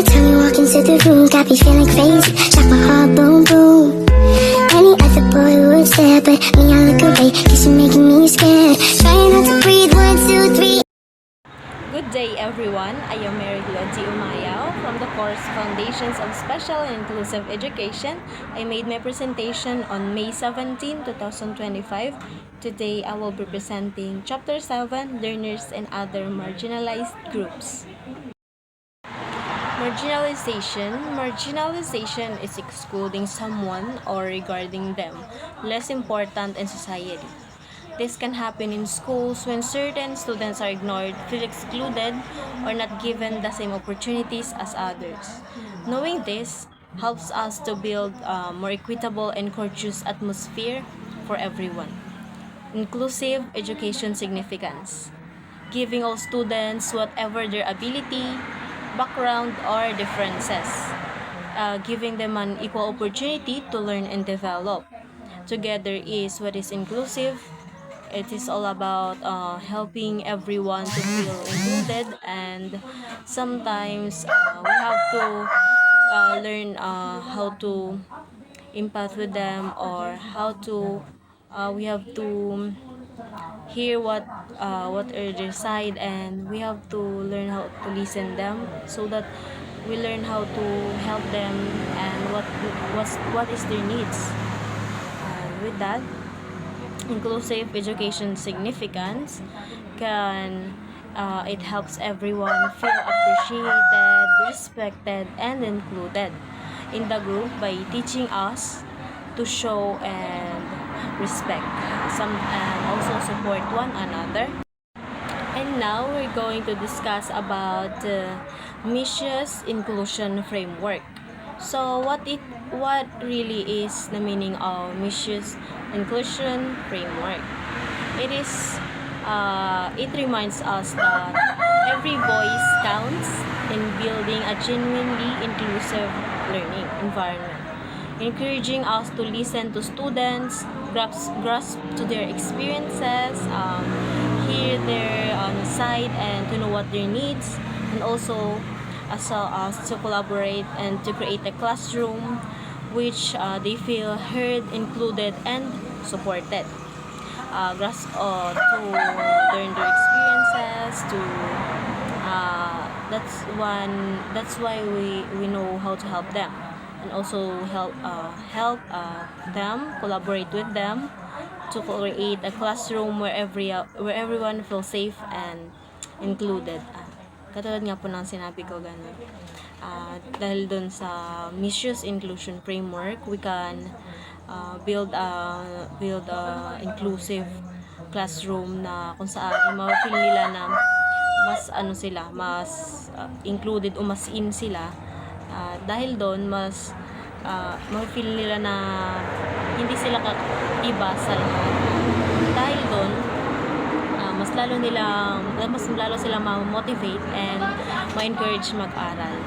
time you walk into the room, got me feeling crazy, shot my heart boom boom. Any other boy would stare, but me I look away, cause you're making me scared. Trying not to breathe, 1, 2, 3. Good day everyone, I am GLO OMAYAO from the course Foundations of Special and Inclusive Education. I made my presentation on May 17, 2025. Today I will be presenting Chapter 7, Learners and Other Marginalized Groups. Marginalization is excluding someone or regarding them less important in society. This can happen in schools when certain students are ignored, feel excluded, or not given the same opportunities as others. Knowing this helps us to build a more equitable and courteous atmosphere for everyone. Inclusive education significance. Giving all students whatever their ability, background, or differences. Giving them an equal opportunity to learn and develop. Together is what is inclusive. It is all about helping everyone to feel included, and sometimes we have to learn how to empath with them, or how to we have to hear what are their side, and we have to learn how to listen them so that we learn how to help them and what is their needs. And with that, inclusive education significance can it helps everyone feel appreciated, respected, and included in the group by teaching us to show and respect some and also support one another. And now we're going to discuss about Mischievous Inclusion Framework. So what really is the meaning of Mischievous Inclusion Framework? It reminds us that every voice counts in building a genuinely inclusive learning environment, encouraging us to listen to students, grasp to their experiences, hear their side, and to know what their needs, and also as well as to collaborate and to create a classroom which they feel heard, included, and supported. Grasp to learn their experiences, to that's why we know how to help them, and also help them, collaborate with them to create a classroom where everyone feels safe and included. Katulad nga po ng sinabi ko, ganun. Dahil dun sa Mischievous Inclusion Framework, we can build a inclusive classroom na kung saan ma-feel nila na mas included o mas in sila, dahil doon mas ma-feel nila na hindi sila iba sa lahat. Dahil doon mas lalo silang ma-motivate and ma-encourage mag-aral,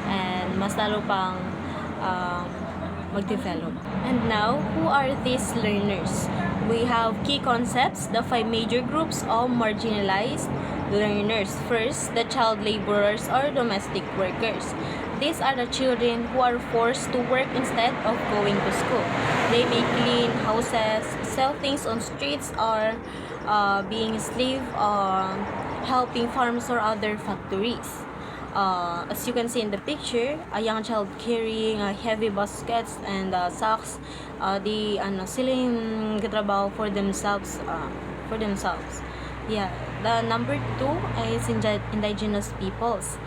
and mas lalo pang mag-develop. And now, who are these learners? We have key concepts, the 5 major groups of marginalized learners. First, the child laborers or domestic workers. These are the children who are forced to work instead of going to school. They may clean houses, sell things on streets, or being a slave, helping farms or other factories. As you can see in the picture, a young child carrying heavy baskets and sacks. Sila yung katrabaho for themselves. Yeah. The number 2 is indigenous peoples.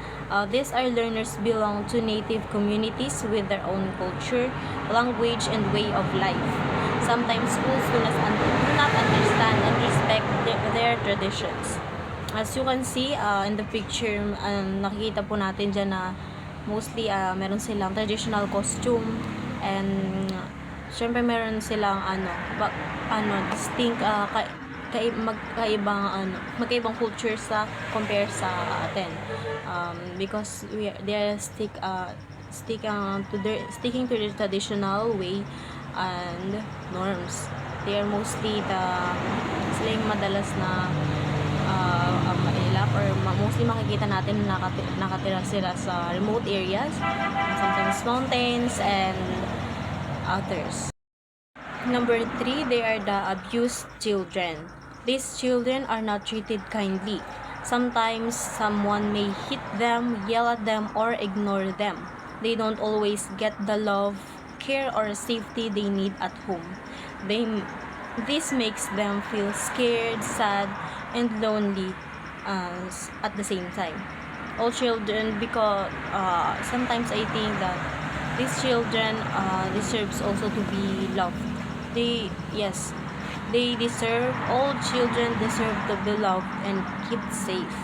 These are learners belong to native communities with their own culture, language, and way of life. Sometimes schools do not understand and respect their traditions. As you can see in the picture, nakikita po natin dyan na mostly meron silang traditional costume, and syempre meron silang distinct magkaibang culture sa compare sa atin, because they are sticking to their traditional way and norms. They are mostly sila yung madalas na mailap or mostly makikita natin na nakatira sila sa remote areas, sometimes mountains and others. Number 3, they are the abused children. These children are not treated kindly. Sometimes someone may hit them, yell at them, or ignore them. They don't always get the love, care, or safety they need at home. This makes them feel scared, sad, and lonely at the same time. All children, because sometimes I think that these children deserves also to be loved. All children deserve to be loved and kept safe.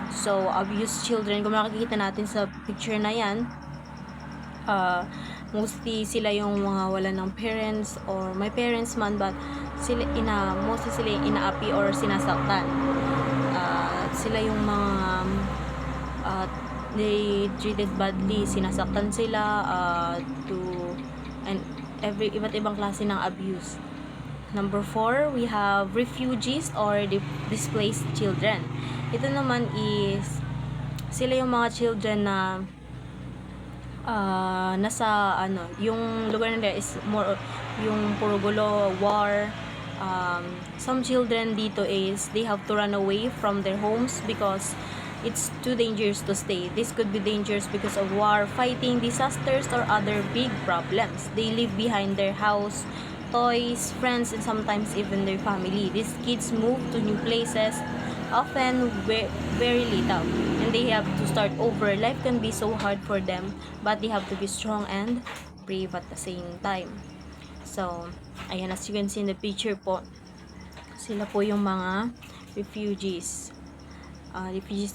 So, abused children, kung makikita natin sa picture na yan, mostly sila yung mga wala ng parents or may parents man, but mostly sila yung inaapi or sinasaktan. Sila yung mga they treated badly, sinasaktan sila and iba't ibang klase ng abuse. Number 4, we have refugees or displaced children. Ito naman is sila yung mga children na nasa yung lugar nila is more yung puro gulo, war. Some children dito is they have to run away from their homes because it's too dangerous to stay. This could be dangerous because of war, fighting, disasters, or other big problems. They leave behind their house, toys, friends, and sometimes even their family. These kids move to new places, often very little, and they have to start over. Life can be so hard for them, but they have to be strong and brave at the same time. So, ayan, as you can see in the picture po, sila po yung mga refugees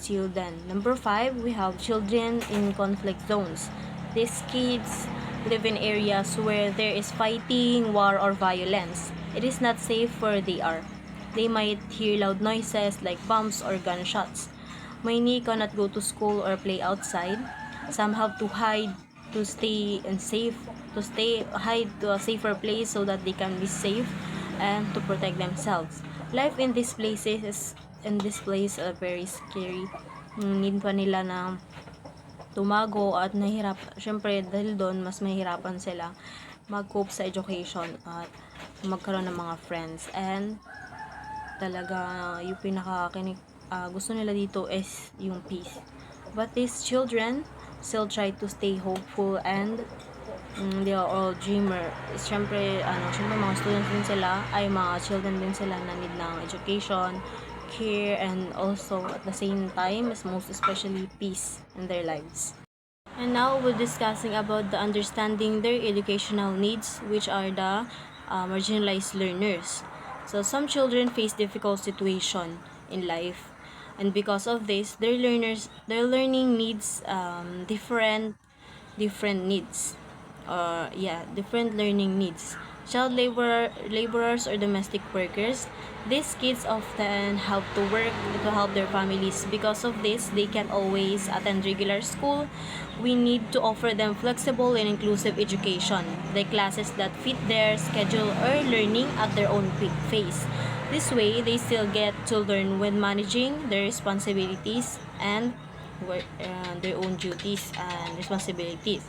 children. Number 5, we have children in conflict zones. These kids live in areas where there is fighting, war, or violence. It is not safe where they are. They might hear loud noises like bombs or gunshots. Many cannot go to school or play outside. Some have to hide to stay hide to a safer place so that they can be safe and to protect themselves. Life in these places are very scary. Need pa nila na tumago at syempre dahil doon mas mahirapan sila mag-cope sa education at magkaroon ng mga friends, and talaga yung gusto nila dito is yung peace. But these children still try to stay hopeful and they are all dreamer. Syempre mga students din sila, mga children din sila na need ng education, care, and also at the same time is most especially peace in their lives. And now we're discussing about the understanding their educational needs, which are the marginalized learners. So some children face difficult situation in life, and because of this their learning needs different needs, different learning needs. Child laborers or domestic workers, these kids often have to work to help their families. Because of this, they can't always attend regular school. We need to offer them flexible and inclusive education, the classes that fit their schedule or learning at their own pace. This way, they still get to learn when managing their responsibilities and their own duties and responsibilities.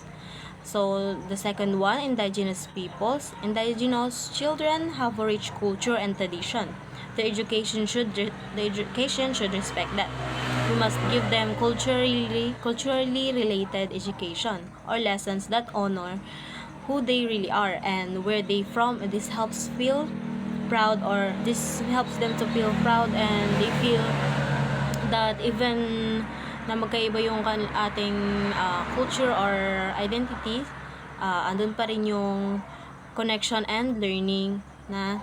So, the second one, indigenous peoples. Indigenous children have a rich culture and tradition. The education should respect that. We must give them culturally related education or lessons that honor who they really are and where they from. This helps them to feel proud, and they feel that even na magkaiba yung ating culture or identity, andun pa rin yung connection and learning na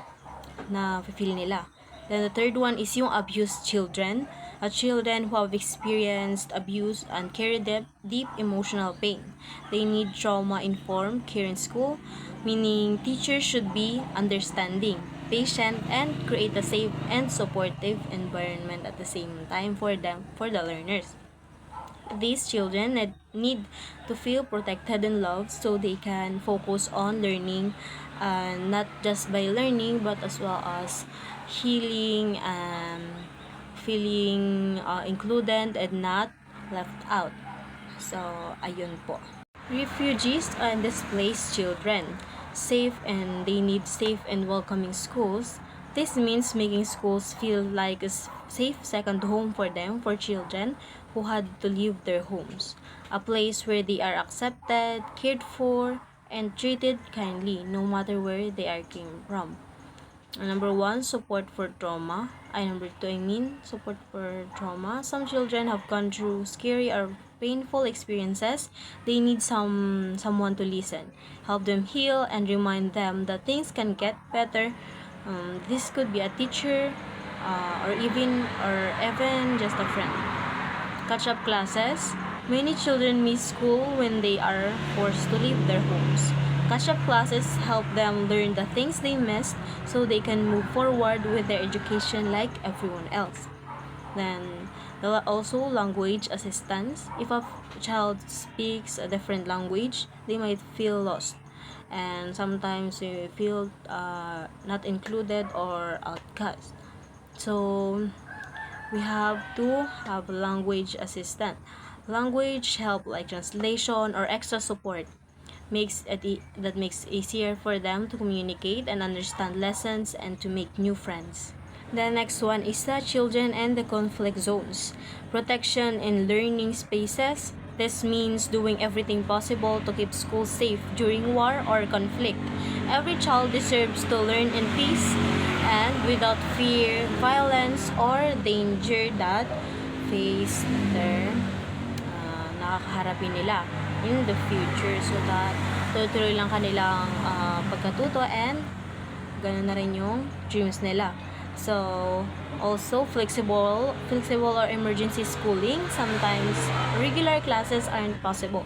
feel nila. Then the third one is yung abused children, children who have experienced abuse and carry deep emotional pain. They need trauma-informed care in school, meaning teachers should be understanding, patient, and create a safe and supportive environment at the same time for the learners. These children need to feel protected and loved so they can focus on learning, not just by learning but as well as healing and feeling included and not left out. So, ayun po. Refugees and displaced children. They need safe and welcoming schools. This means making schools feel like a safe second home for them, for children who had to leave their homes. A place where they are accepted, cared for, and treated kindly no matter where they are came from. Number one, support for trauma. Number two, support for trauma. Some children have gone through scary or painful experiences. They need someone to listen, help them heal, and remind them that things can get better. This could be a teacher, or even just a friend. Catch-up classes. Many children miss school when they are forced to leave their homes. Catch-up classes help them learn the things they missed so they can move forward with their education like everyone else. Then, there are also language assistance. If a child speaks a different language, they might feel lost. And sometimes they feel not included or outcast. So, we have to have language assistant. Language help like translation or extra support makes it easier for them to communicate and understand lessons and to make new friends. The next one is the children and the conflict zones. Protection in learning spaces. This means doing everything possible to keep schools safe during war or conflict. Every child deserves to learn in peace and without fear, violence, or danger that face their nakakaharapin nila in the future, so that tuloy lang kanilang pagkatuto and ganun na rin yung dreams nila. So, also flexible or emergency schooling. Sometimes regular classes aren't possible.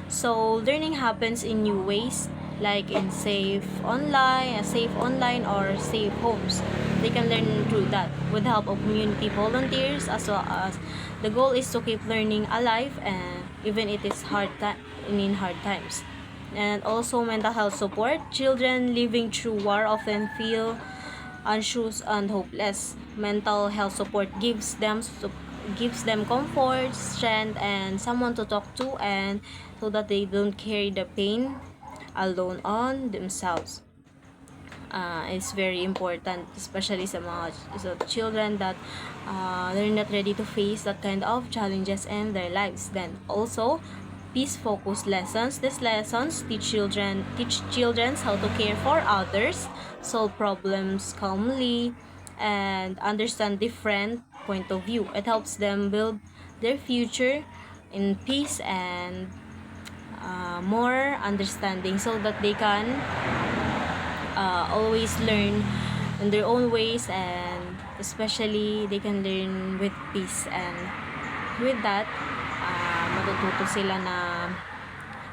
So, learning happens in new ways, like in safe online or safe homes. They can learn through that with the help of community volunteers, as well as the goal is to keep learning alive and even it is in hard times. And also mental health support. Children living through war often feel anxious and hopeless. Mental health support gives them comfort, strength, and someone to talk to, and so that they don't carry the pain alone on themselves. It's very important, especially sa children that they're not ready to face that kind of challenges in their lives. Then also peace-focused lessons. These lessons teach children how to care for others, solve problems calmly, and understand different point of view. It helps them build their future in peace and more understanding, so that they can always learn in their own ways, and especially they can learn with peace, and with that matututo sila na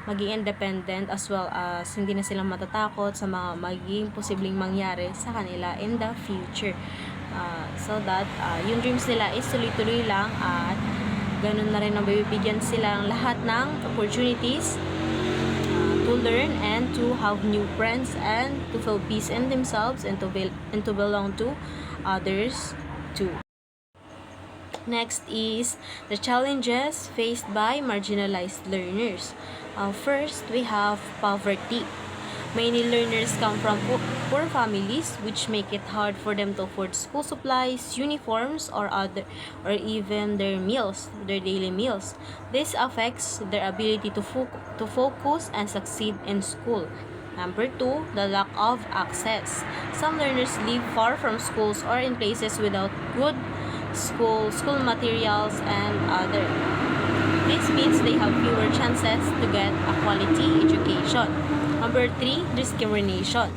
maging independent, as well as hindi na sila matatakot sa mga magiging posibleng mangyari sa kanila in the future, so that yung dreams nila is tuloy-tuloy lang, at ganun na rin ang bibigyan sila ng lahat ng opportunities to learn and to have new friends and to feel peace in themselves and to belong to others too. Next is the challenges faced by marginalized learners. First, we have poverty. Many learners come from poor families, which make it hard for them to afford school supplies, uniforms, or even their daily meals. This affects their ability to focus and succeed in school. Number two, the lack of access. Some learners live far from schools or in places without good school materials and other. This means they have fewer chances to get a quality education. Number three, discrimination.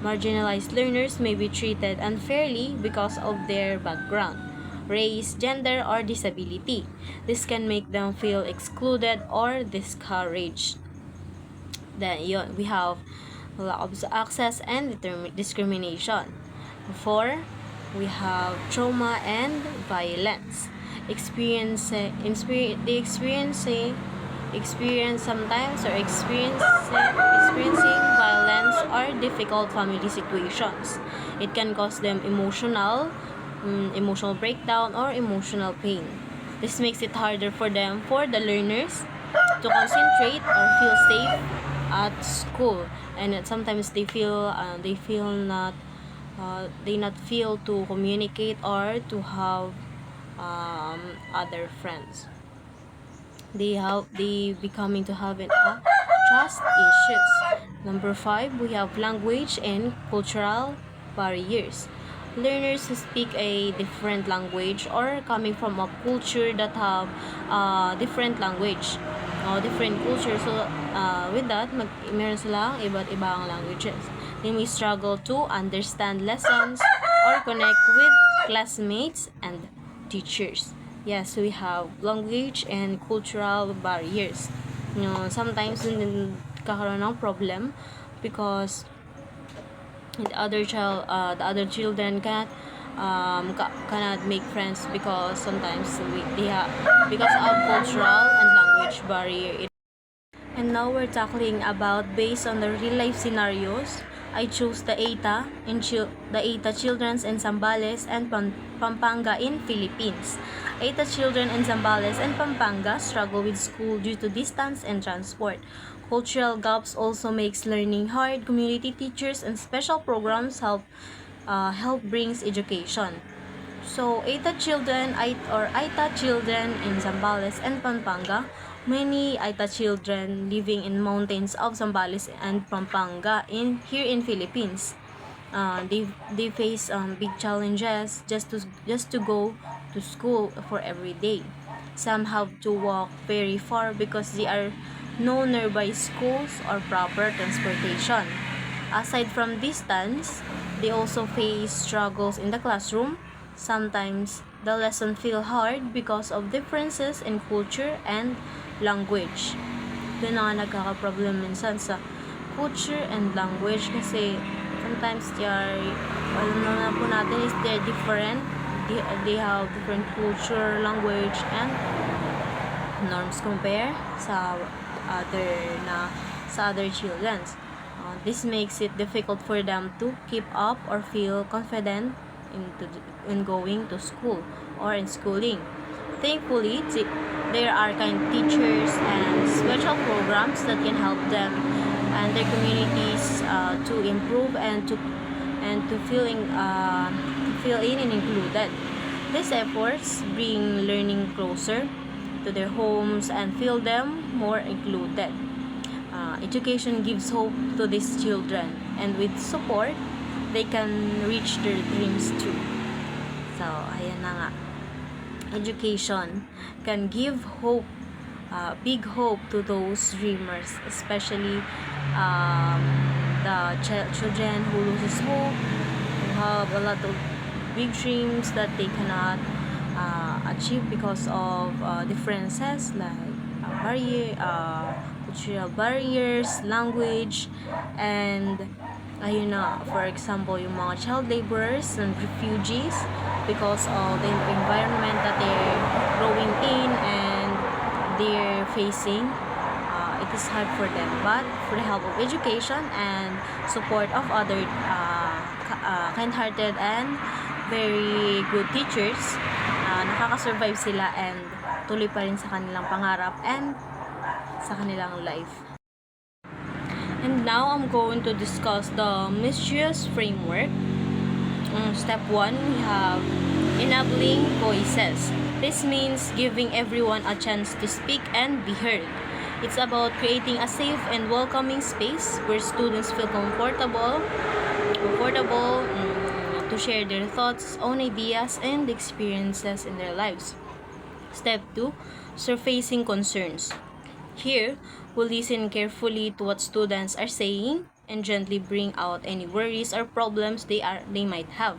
Marginalized learners may be treated unfairly because of their background, race, gender, or disability. This can make them feel excluded or discouraged. Then we have lack of access and discrimination. 4, we have trauma and violence. Experiencing violence or difficult family situations. It can cause them emotional, emotional breakdown, or emotional pain. This makes it harder for the learners, to concentrate or feel safe at school, and sometimes they not feel to communicate or to have other friends. They becoming to have trust issues. Number 5, we have language and cultural barriers. Learners who speak a different language or coming from a culture that have different language o different culture. So with that, meron silang iba't ibang languages. They may struggle to understand lessons or connect with classmates and teachers. Yes, we have language and cultural barriers. Sometimes kakaroon ng problem because the other children cannot make friends because sometimes because of cultural and language barrier. And now we're tackling about based on the real life scenarios. I chose the ETA Children's in Zambales and Pampanga in Philippines. ETA children in Zambales and Pampanga struggle with school due to distance and transport. Cultural gaps also makes learning hard. Community teachers and special programs help brings education. So, ETA children in Zambales and Pampanga. Many ETA children living in mountains of Zambales and Pampanga here in Philippines. They face big challenges just to go to school for every day. Some have to walk very far because there are no nearby schools or proper transportation. Aside from distance, they also face struggles in the classroom. Sometimes the lesson feel hard because of differences in culture and language. Doon na nagkaka-problem minsan sa culture and language kasi sometimes alam na po natin is they're different. They have different culture, language, and norms compare sa other children. This makes it difficult for them to keep up or feel confident in going to school or in schooling. Thankfully, there are kind teachers and special programs that can help them and their communities to improve and to feel in and included. These efforts bring learning closer to their homes and feel them more included. Education gives hope to these children, and with support, they can reach their dreams too. So, ayan na nga. Education can give hope, big hope to those dreamers, especially the children who loses hope, who have a lot of big dreams that they cannot achieve because of differences like cultural barriers, language, and ayun na, for example, yung mga child laborers and refugees because of the environment that they're growing in and they're facing. It is hard for them, but for the help of education and support of other kind-hearted and very good teachers, nakaka-survive sila and tuloy pa rin sa kanilang pangarap and sa kanilang life. And now I'm going to discuss the mischievous framework. Step 1, we have enabling voices. This means giving everyone a chance to speak and be heard. It's about creating a safe and welcoming space where students feel comfortable to share their thoughts, own ideas, and experiences in their lives. Step 2, surfacing concerns. Here, we'll listen carefully to what students are saying and gently bring out any worries or problems they might have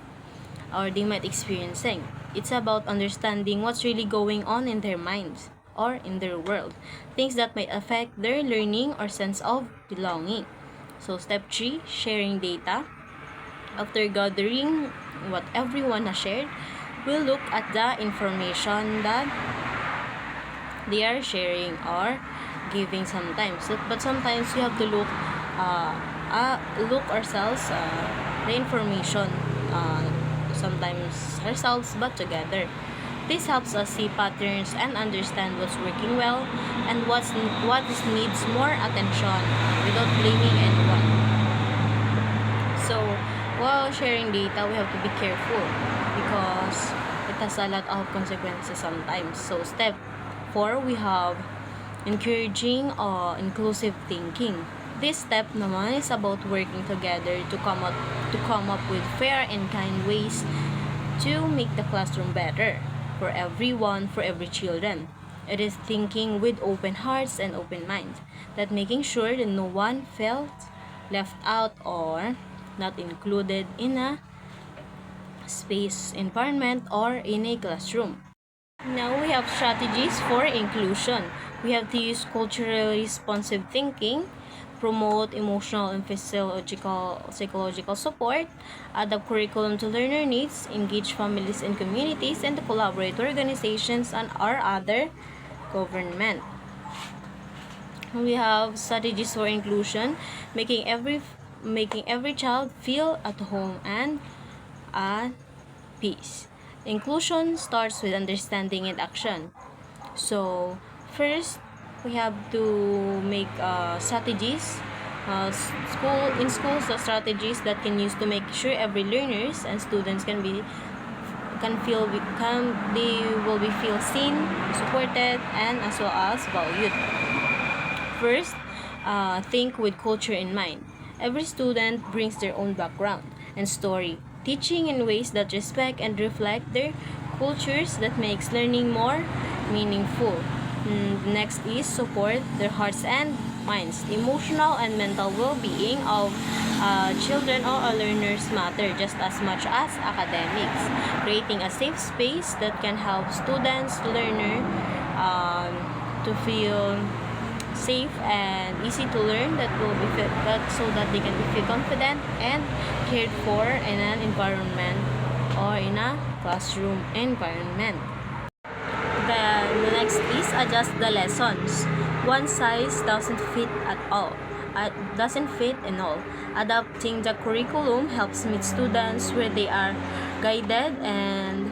or they might experiencing. It's about understanding what's really going on in their minds or in their world, things that might affect their learning or sense of belonging. So step 3, sharing data. After gathering what everyone has shared, we'll look at the information that they are sharing or giving sometimes. But sometimes we have to look ourselves the information sometimes ourselves, but together. This helps us see patterns and understand what's working well and what needs more attention without blaming anyone. So, while sharing data, we have to be careful because it has a lot of consequences sometimes. So, step 4, we have encouraging inclusive thinking. This step naman is about working together to come up with fair and kind ways to make the classroom better for everyone, for every children. It is thinking with open hearts and open minds, that making sure that no one felt left out or not included in a space environment or in a classroom. Now we have strategies for inclusion. We have to use culturally responsive thinking, promote emotional and psychological support, adapt curriculum to learner needs, engage families and communities, and to collaborate with organizations and our other government. We have strategies for inclusion, making every child feel at home and at peace. Inclusion starts with understanding and action. So, first, we have to make strategies. Schools, the strategies that can use to make sure every learners and students they will be feel seen, supported, and as well as valued. First, think with culture in mind. Every student brings their own background and story, teaching in ways that respect and reflect their cultures that makes learning more meaningful. Next is support their hearts and minds. The emotional and mental well-being of children or learners matter just as much as academics. Creating a safe space that can help students, learner to feel safe and easy to learn, so that they can feel confident and cared for in an environment or in a classroom environment. The next is adjust the lessons. One size doesn't fit at all. Doesn't fit in all. Adapting the curriculum helps meet students where they are guided and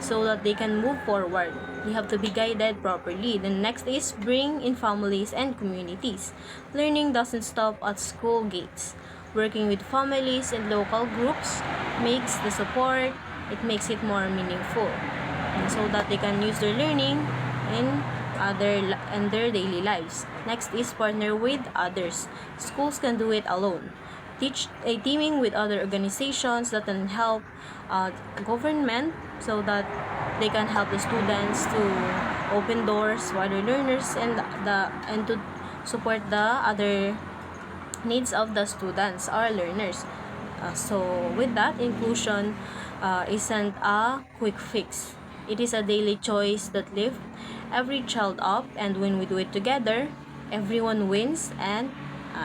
so that they can move forward. They have to be guided properly. The next is bring in families and communities. Learning doesn't stop at school gates. Working with families and local groups makes the support, it makes it more meaningful. And so that they can use their learning in their daily lives. Next is partner with others. Schools can do it alone. Teaming with other organizations that can help government so that they can help the students to open doors for other learners and to support the other needs of the students or learners. So with that, inclusion isn't a quick fix. It is a daily choice that lifts every child up, and when we do it together, everyone wins and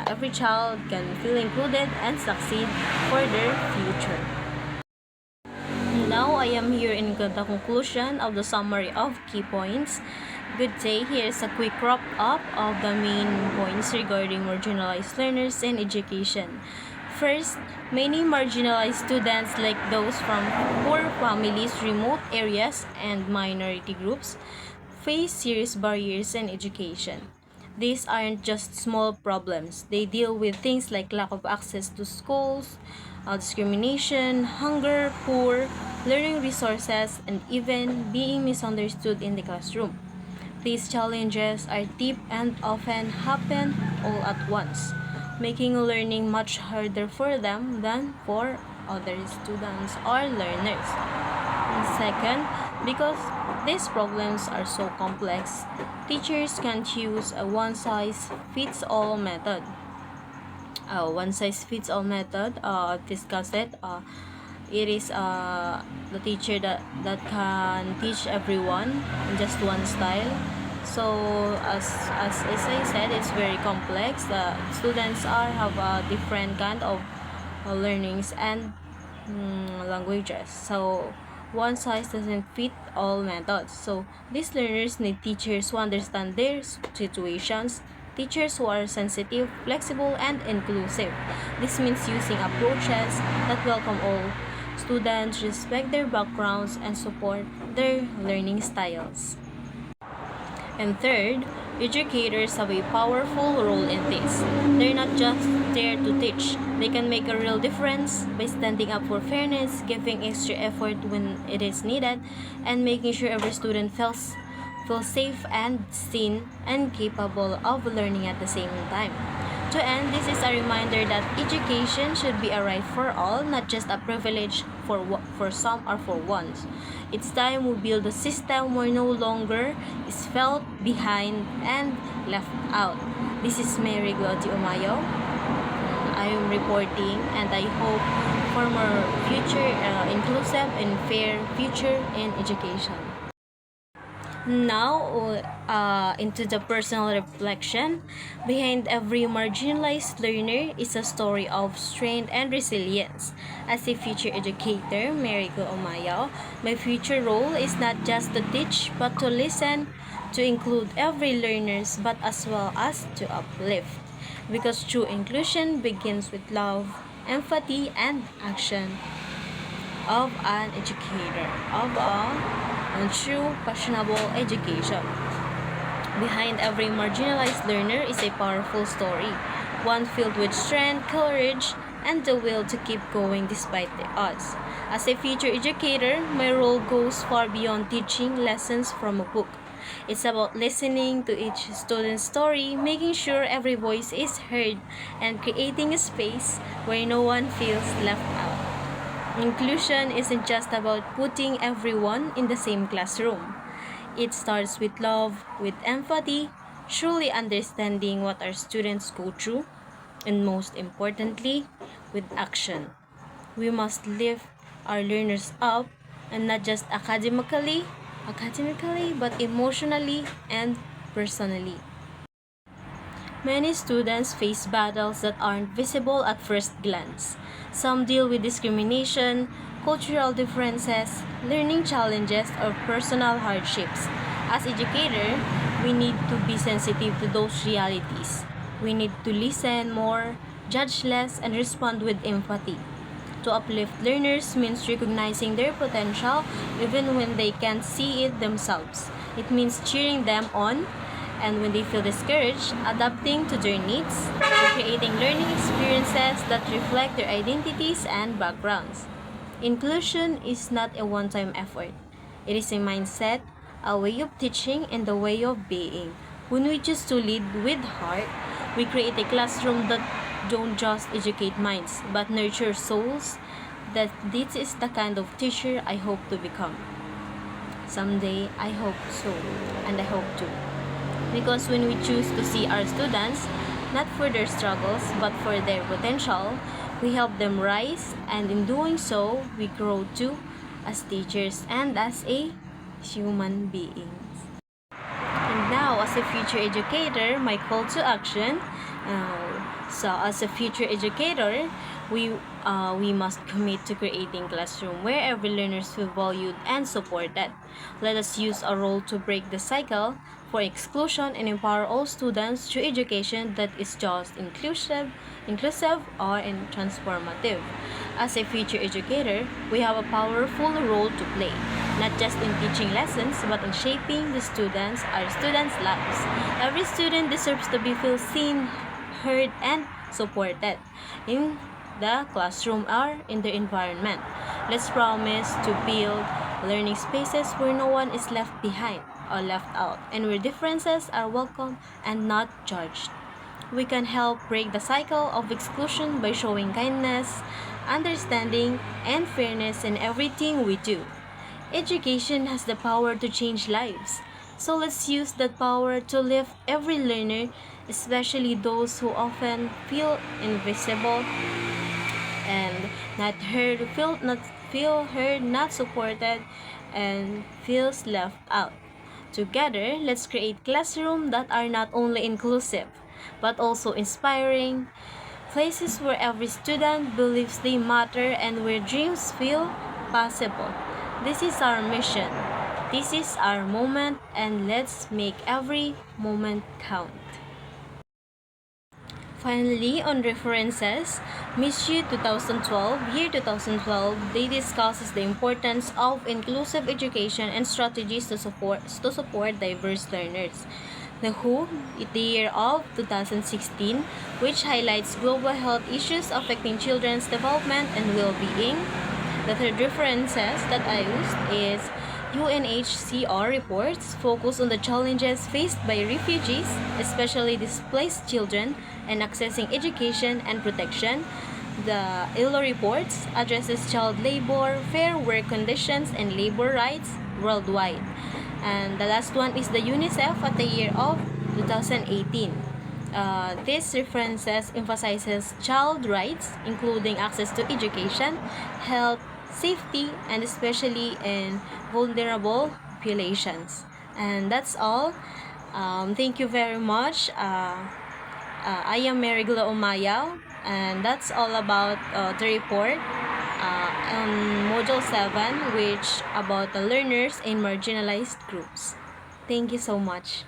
every child can feel included and succeed for their future. Now I am here in the conclusion of the summary of key points. Good day, here is a quick wrap up of the main points regarding marginalized learners and education. First, many marginalized students, like those from poor families, remote areas, and minority groups, face serious barriers in education. These aren't just small problems. They deal with things like lack of access to schools, discrimination, hunger, poor learning resources, and even being misunderstood in the classroom. These challenges are deep and often happen all at once, making learning much harder for them than for other students or learners. And second, because these problems are so complex, teachers can't use a one-size-fits-all method. One-size-fits-all method, discuss it. It is the teacher that can teach everyone in just one style. So as I said, it's very complex. The students have a different kind of learnings and languages. So one size doesn't fit all methods. So these learners need teachers who understand their situations, teachers who are sensitive, flexible, and inclusive. This means using approaches that welcome all students respect their backgrounds and support their learning styles. And third, educators have a powerful role in this. They're not just there to teach, they can make a real difference by standing up for fairness, giving extra effort when it is needed, and making sure every student feels safe and seen and capable of learning at the same time. To end, this is a reminder that education should be a right for all, not just a privilege for some or for ones. It's time we build a system where no longer is felt behind and left out. This is Mary GLO OMAYAO. I am reporting, and I hope for more future inclusive and fair future in education. Now, into the personal reflection. Behind every marginalized learner is a story of strength and resilience. As a future educator, Mary GLO OMAYAO, my future role is not just to teach, but to listen, to include every learner, but as well as to uplift. Because true inclusion begins with love, empathy, and action of an educator, of a true, fashionable education. Behind every marginalized learner is a powerful story, one filled with strength, courage, and the will to keep going despite the odds. As a future educator, my role goes far beyond teaching lessons from a book. It's about listening to each student's story, making sure every voice is heard, and creating a space where no one feels left out. Inclusion isn't just about putting everyone in the same classroom. It starts with love, with empathy, truly understanding what our students go through, and most importantly, with action. We must lift our learners up, and not just academically, but emotionally and personally. Many students face battles that aren't visible at first glance. Some deal with discrimination, cultural differences, learning challenges, or personal hardships. As educators, we need to be sensitive to those realities. We need to listen more, judge less, and respond with empathy. To uplift learners means recognizing their potential even when they can't see it themselves. It means cheering them on, and when they feel discouraged, adapting to their needs, and creating learning experiences that reflect their identities and backgrounds. Inclusion is not a one-time effort. It is a mindset, a way of teaching, and a way of being. When we choose to lead with heart, we create a classroom that don't just educate minds, but nurture souls. That this is the kind of teacher I hope to become. Someday, I hope so, and I hope to. Because when we choose to see our students, not for their struggles, but for their potential, we help them rise, and in doing so, we grow too as teachers and as a human beings. And now, as a future educator, my call to action. As a future educator, we must commit to creating classroom where every learner feels valued and supported. Let us use our role to break the cycle for exclusion and empower all students through education that is just inclusive or transformative. As a future educator, we have a powerful role to play, not just in teaching lessons, but in shaping our students' lives. Every student deserves to be feel seen, heard, and supported in the classroom or in the environment. Let's promise to build learning spaces where no one is left behind or left out, and where differences are welcome and not judged. We can help break the cycle of exclusion by showing kindness, understanding, and fairness in everything we do. Education has the power to change lives. So let's use that power to lift every learner, especially those who often feel invisible and not heard, not supported, and feels left out. Together, let's create classrooms that are not only inclusive, but also inspiring, places where every student believes they matter and where dreams feel possible. This is our mission. This is our moment, and let's make every moment count. finally, on references, Miss U 2012, they discusses the importance of inclusive education and strategies to support diverse learners. The WHO, the year of 2016, which highlights global health issues affecting children's development and well-being. The third references that I used is UNHCR reports focus on the challenges faced by refugees, especially displaced children, and accessing education and protection. The ILO reports addresses child labor, fair work conditions, and labor rights worldwide. And the last one is the UNICEF at the year of 2018. This references emphasizes child rights, including access to education, health, safety, and especially in vulnerable populations. And that's all. Thank you very much. I am Mary GLO OMAYAO, and that's all about the report on Module 7, which about the learners in marginalized groups. Thank you so much.